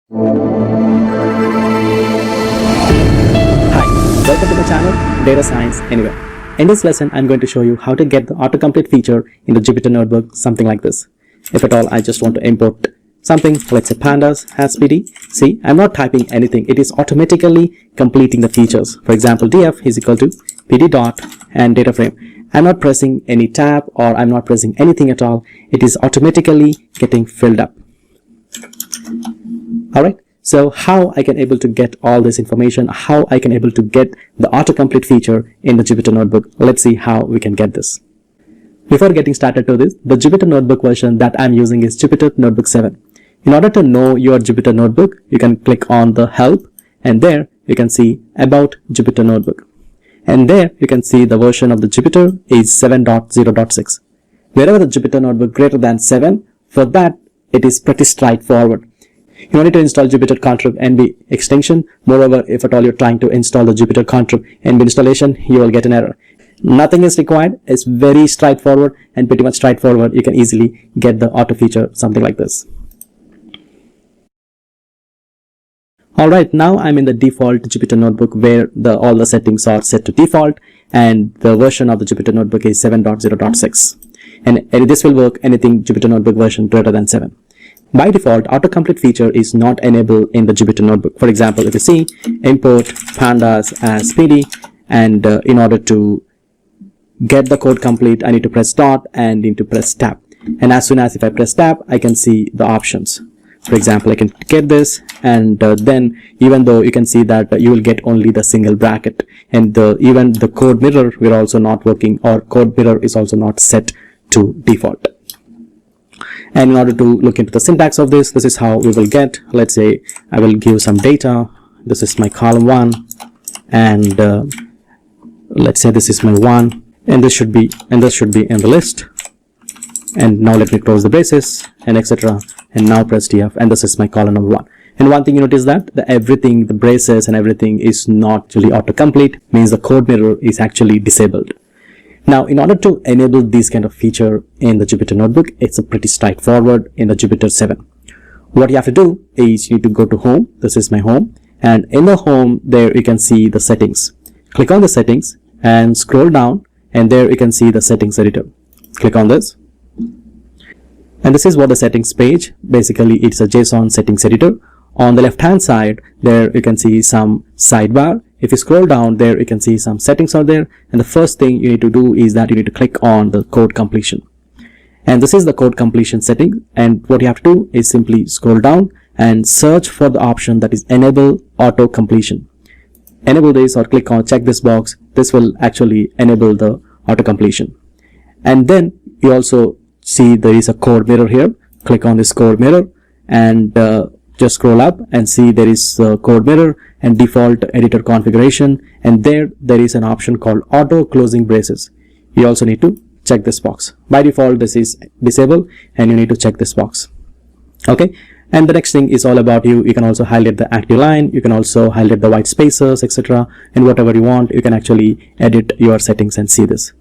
Hi, welcome to the channel Data Science Anywhere. In this lesson, I'm going to show you how to get the autocomplete feature in the Jupyter notebook, something like this. If at all, I just want to import something, let's say pandas has PD. See, I'm not typing anything. It is automatically completing the features. For example, df is equal to pd dot and data frame. I'm not pressing any tab or I'm not pressing anything at all. It is automatically getting filled up. Alright, so how I can able to get all this information, how I can able to get the autocomplete feature in the Jupyter notebook. Let's see how we can get this. Before getting started to this, the Jupyter notebook version that I'm using is Jupyter Notebook 7. In order to know your Jupyter notebook, you can click on the help and there you can see about Jupyter notebook. And there you can see the version of the Jupyter is 7.0.6. Wherever the Jupyter notebook greater than 7, for that it is pretty straightforward. You don't need to install Jupyter Contrib NB extension. Moreover, if at all you're trying to install the Jupyter Contrib NB installation, you will get an error. Nothing is required. It's very straightforward and pretty much straightforward. You can easily get the auto feature, something like this. Alright, now I'm in the default Jupyter notebook where all the settings are set to default and the version of the Jupyter notebook is 7.0.6. And this will work anything Jupyter notebook version greater than 7. By default, autocomplete feature is not enabled in the Jupyter notebook. For example, if you see import pandas as PD, and in order to get the code complete, I need to press dot and need to press tab. And as soon as if I press tab, I can see the options. For example, I can get this, and then even though you can see that you will get only the single bracket, and even the code mirror will also not working, or code mirror is also not set to default. And in order to look into the syntax of this is how we will get. Let's say I will give some data. This is my column 1, and let's say this is my 1, and this should be in the list. And now let me close the braces and etc. And now press df, and this is my column number 1. And one thing you notice that everything, the braces and everything is not really autocomplete, means the code mirror is actually disabled. Now, in order to enable this kind of feature in the Jupyter notebook, it's a pretty straightforward in the Jupyter 7. What you have to do is you need to go to home. This is my home, and in the home there you can see the settings. Click on the settings and scroll down, and there you can see the settings editor. Click on this, and this is what the settings page. Basically, it's a JSON settings editor. On the left hand side there you can see some sidebar. If you scroll down there, you can see some settings are there, and the first thing you need to do is that you need to click on the code completion. And this is the code completion setting, and what you have to do is simply scroll down and search for the option that is enable auto completion. Enable this or click on check this box. This will actually enable the auto completion. And then you also see there is a code mirror here. Click on this code mirror and just scroll up and see there is a code mirror and default editor configuration, and there is an option called auto closing braces. You also need to check this box. By default this is disabled, and you need to check this box. Okay, and the next thing is all about you can also highlight the active line, you can also highlight the white spaces, etc., and whatever you want you can actually edit your settings and see this.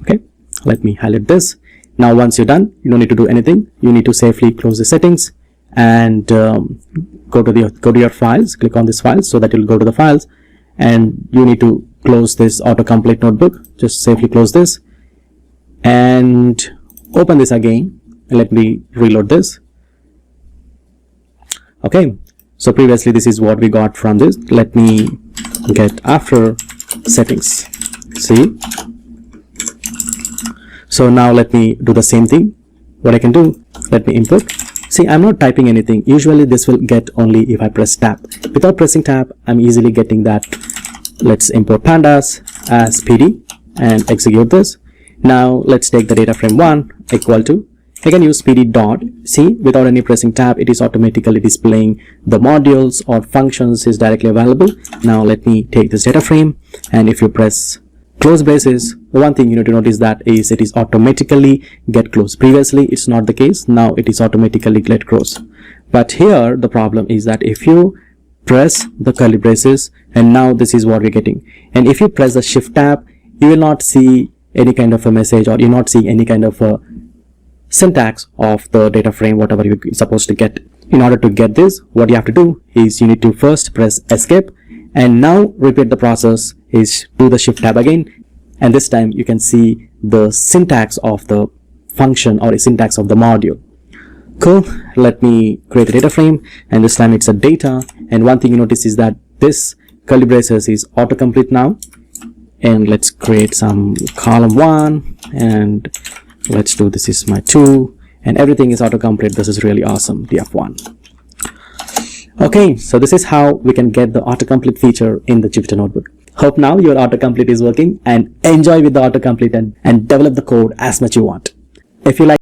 Okay, let me highlight this. Now once you're done, you don't need to do anything. You need to safely close the settings and go to your files. Click on this file so that you'll go to the files, and you need to close this autocomplete notebook. Just safely close this and open this again, and let me reload this. Okay, so previously this is what we got from this. Let me get after settings. See, so now let me do the same thing. What I can do, let me input. See, I'm not typing anything. Usually this will get only if I press tab. Without pressing tab, I'm easily getting that. Let's import pandas as PD and execute this. Now let's take the data frame 1 equal to, I can use PD dot. See, without any pressing tab, it is automatically displaying the modules or functions is directly available. Now let me take this data frame, and if you press close braces, the one thing you need to notice that is it is automatically get closed. Previously it's not the case. Now it is automatically get closed. But here the problem is that if you press the curly braces, and now this is what we're getting, and if you press the shift tab, you will not see any kind of a message, or you're not seeing any kind of a syntax of the data frame, whatever you're supposed to get. In order to get this, what you have to do is you need to first press escape, and now repeat the process is do the shift tab again, and this time you can see the syntax of the function or syntax of the module. Cool. Let me create a data frame, and this time it's a data, and one thing you notice is that this curly braces is autocomplete now. And let's create some column 1, and let's do this is my 2, and everything is autocomplete. This is really awesome, df1. Okay, so this is how we can get the autocomplete feature in the Jupyter Notebook. Hope now your autocomplete is working, and enjoy with the autocomplete and develop the code as much you want. If you like